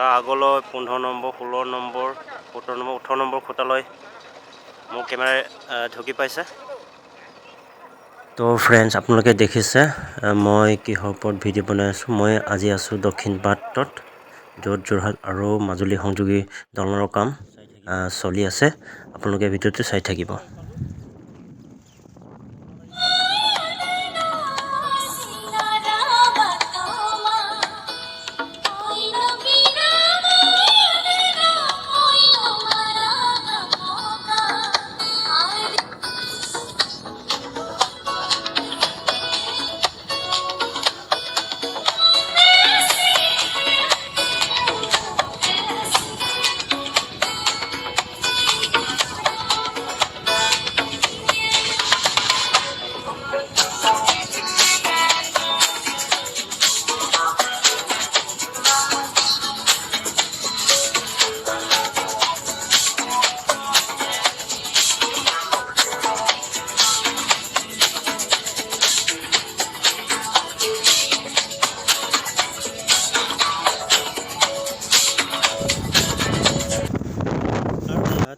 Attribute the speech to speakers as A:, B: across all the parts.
A: তাৰ আগলৈ 15 number 16 number 17 number 18 number খুঁটালৈ মোৰ কেমেৰাই ঢুকি পাইছে। তো ফ্ৰেণ্ডছ, আপোনালোকে দেখিছে মই কিহৰ ওপৰত ভিডিঅ' বনাই আছোঁ। মই আজি আছোঁ দক্ষিণপাটত, য'ত যোৰহাট আৰু মাজুলী সংযোগী দলঙৰ কাম চলি আছে। আপোনালোকে ভিডিঅ'টো চাই থাকিব।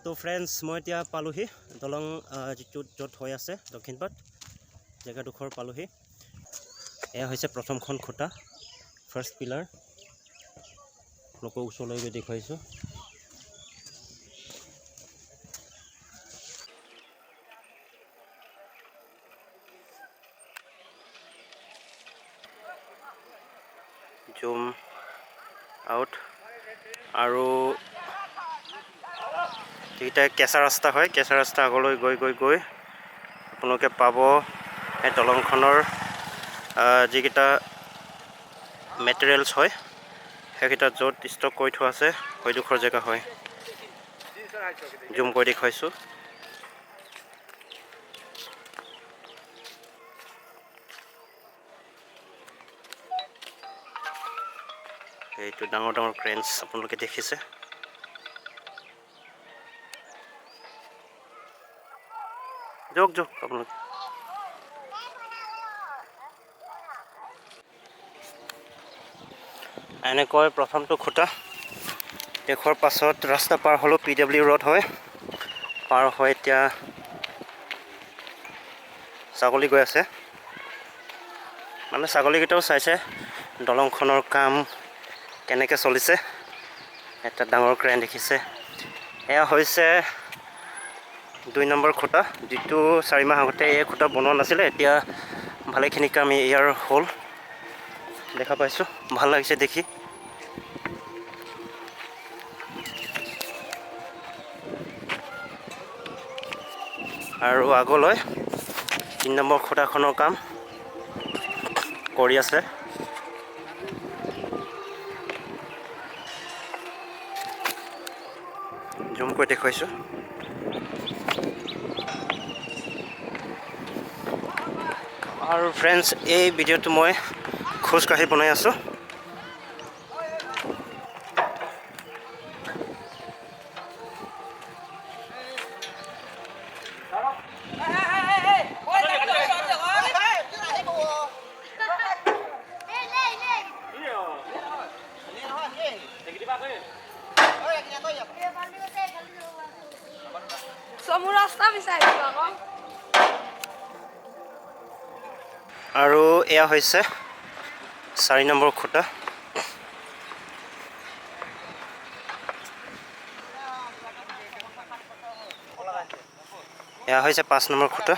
A: তো ফ্ৰেণ্ডছ, মই এতিয়া পালোহি দলং য'ত হৈ আছে দক্ষিণপাট জেগাডোখৰ পালোহি। এয়া হৈছে প্ৰথমখন খুঁটা, ফাৰ্ষ্ট পিলাৰ। আপোনালোকৰ ওচৰলৈ গৈ দেখুৱাইছোঁ। জুম আউট। আৰু এইকেইটা কেঁচা ৰাস্তা হয়। কেঁচা ৰাস্তা আগলৈ গৈ গৈ গৈ আপোনালোকে পাব এই দলংখনৰ যিকেইটা মেটেৰিয়েলছ হয় সেইকেইটা য'ত ষ্টক কৰি থোৱা আছে সেইডোখৰ জেগা হয়। জুম কৰি দেখুৱাইছোঁ। এইটো ডাঙৰ ডাঙৰ ক্ৰেনছ আপোনালোকে দেখিছে। যাওক যাওক আপোনালোকে। এনেকৈ প্ৰথমটো খুঁটা দেখুৱাৰ পাছত ৰাস্তা পাৰ হ'লেও PW ৰোড হয়। পাৰ হৈ এতিয়া ছাগলী গৈ আছে। মানে ছাগলীকেইটাও চাইছে দলংখনৰ কাম কেনেকৈ চলিছে। এটা ডাঙৰ ক্ৰেন দেখিছে। এয়া হৈছে 2 নম্বৰ খুঁটা, যিটো 4 মাহ আগতে এই খুঁটা বনোৱা নাছিলে। এতিয়া ভালেখিনি কাম ইয়াৰ হ'ল দেখা পাইছোঁ। ভাল লাগিছে দেখি। আৰু আগলৈ 3 নম্বৰ খুঁটাখনৰ কাম কৰি আছে। জুম কৰি দেখুৱাইছোঁ। আৰু ফ্ৰেণ্ডছ, এই ভিডিঅ'টো মই খোজকাঢ়ি বনাই আছোঁ। আৰু এয়া হৈছে 4 নম্বৰ খুঁটা। এয়া হৈছে 5 নম্বৰ খুঁটা।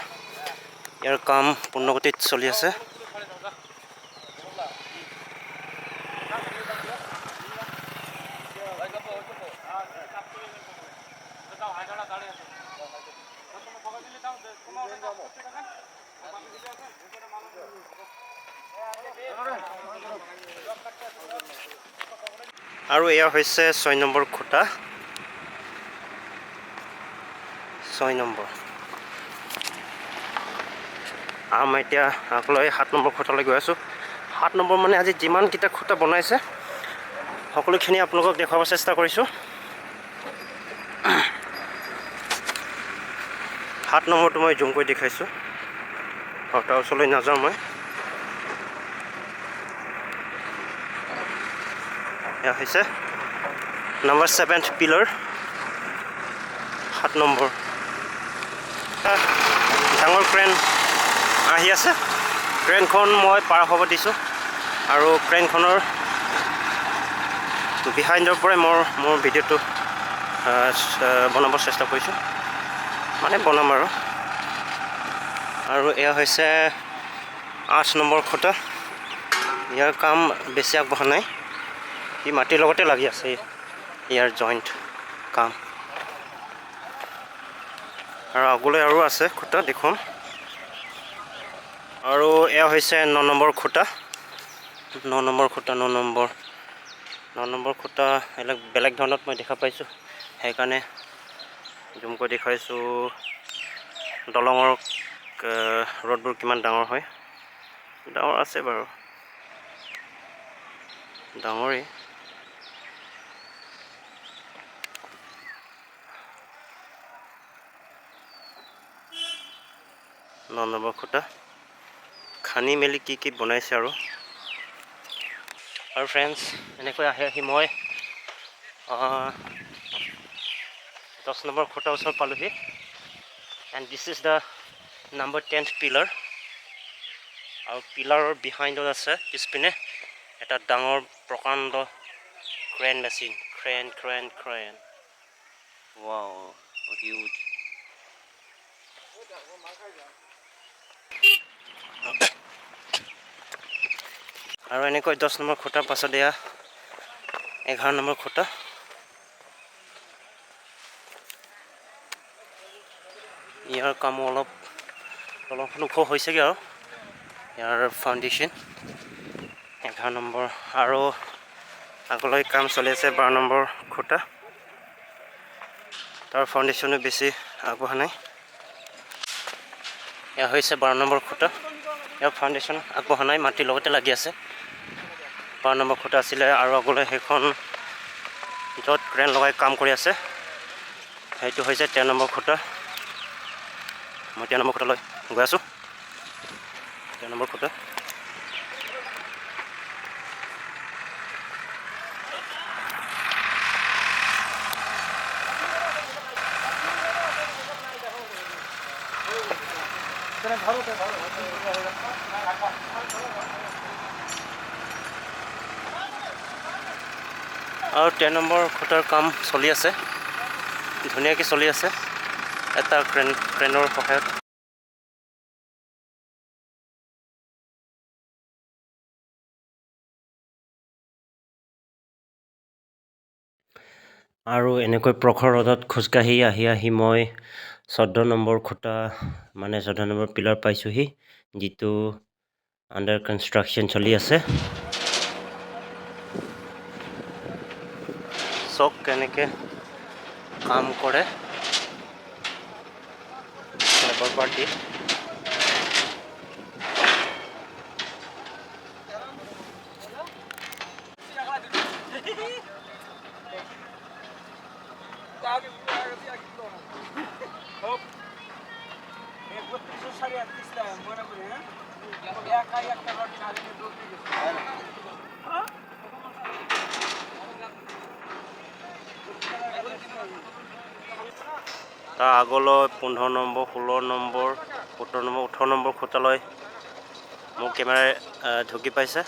A: ইয়াৰ কাম পূৰ্ণগতিত চলি আছে। আৰু এয়া হৈছে 6 নম্বৰ খুঁটা। 6 নম্বৰ। মই এতিয়া আগলৈ 7 নম্বৰ খুঁটালৈ গৈ আছোঁ। 7 নম্বৰ মানে আজি যিমানকেইটা খুঁটা বনাইছে সকলোখিনি আপোনালোকক দেখুৱাব চেষ্টা কৰিছোঁ। 7 নম্বৰটো মই জুম কৰি দেখাইছোঁ। তাৰ ওচৰলৈ নাযাওঁ মই। এয়া হৈছে নাম্বাৰ 7th পিলাৰ 7 নম্বৰ ডাঙৰ ক্ৰেন আহি আছে ক্ৰেনখন মই পাৰ হ'ব দিছোঁ আৰু ক্ৰেনখনৰ বিহাইণ্ডৰ পৰাই মোৰ ভিডিঅ'টো বনাব চেষ্টা কৰিছোঁ মানে বনাম আৰু এয়া হৈছে 8 নম্বৰ খুঁটা ইয়াৰ কাম বেছি আগবঢ়া নাই ই মাটিৰ লগতে লাগি আছে ইয়াৰ জইণ্ট কাম আৰু আগলৈ আৰু আছে খুঁটা দেখুৱাম আৰু এয়া হৈছে 9 নম্বৰ খুঁটা 9 নম্বৰ খুঁটা 9 নম্বৰ খুঁটা এলাক বেলেগ ধৰণত মই দেখা পাইছোঁ সেইকাৰণে জুম কৰি দেখুৱাইছোঁ দলঙৰ ৰডবোৰ কিমান ডাঙৰ হয় ডাঙৰ আছে বাৰু ডাঙৰেই 9 নম্বৰ খুঁটা খানি মেলি কি বনাইছে আৰু ফ্ৰেণ্ডছ এনেকৈ আহি মই 10 নম্বৰ খুঁটাৰ ওচৰত পালোহি and this is the number 10th pillar আৰু পিলাৰৰ বিহাইণ্ডত আছে পিছপিনে এটা ডাঙৰ প্ৰকাণ্ড crane machine crane wow huge আৰু এনেকৈ 10 নম্বৰ খুঁটাৰ পাছত এয়া 11 নম্বৰ খুঁটা ইয়াৰ কামো অলপ ওখ হৈছেগৈ আৰু ইয়াৰ ফাউণ্ডেশ্যন 11 নম্বৰ আৰু আগলৈ কাম চলি আছে 12 নম্বৰ খুঁটা তাৰ ফাউণ্ডেশ্যনো বেছি আগবঢ়া নাই এয়া হৈছে 12 নম্বৰ খুঁটা ইয়াৰ ফাউণ্ডেশ্যন আগবঢ়া নাই মাটিৰ লগতে লাগি আছে 12 নম্বৰ খুঁটা আছিলে আৰু আগলৈ সেইখন য'ত ক্ৰেন লগাই কাম কৰি আছে সেইটো হৈছে 13 নম্বৰ খুঁটা মই 13 নম্বৰ খুঁটালৈ গৈ আছোঁ 13 নম্বৰ খুঁটা আৰু 10 নম্বৰ খুঁটাৰ কাম চলি আছে ধুনীয়াকৈ চলি আছে এটা ক্ৰেনৰ সহায়ত আৰু এনেকৈ প্ৰখৰ ৰ'দত খোজকাঢ়ি আহি মই 14 নম্বৰ খুঁটা মানে 14 নম্বৰ পিলাৰ পাইছোঁহি যিটো আণ্ডাৰ কনষ্ট্ৰাকশ্যন চলি আছে চক কেনেকৈ কাম কৰে লেবাৰ পাৰ্টি তাৰ আগলৈ 15 নম্বৰ 16 নম্বৰ 17 নম্বৰ 18 নম্বৰ খুঁটালৈ মোৰ কেমেৰাই ঢুকি পাইছে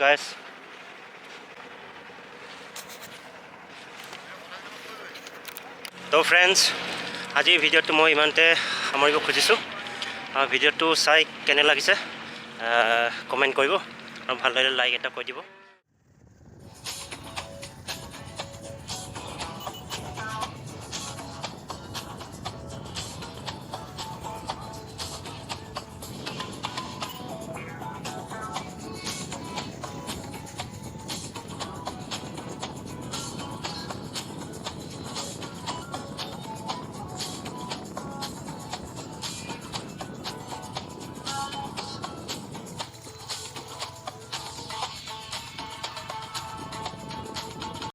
A: guys তো ফ্ৰেণ্ডছ আজিৰ ভিডিঅ'টো মই ইমানতে সামৰিব খুজিছোঁ ভিডিঅ'টো চাই কেনে লাগিছে কমেণ্ট কৰিব আৰু ভাল লাগিলে লাইক এটা কৰি দিব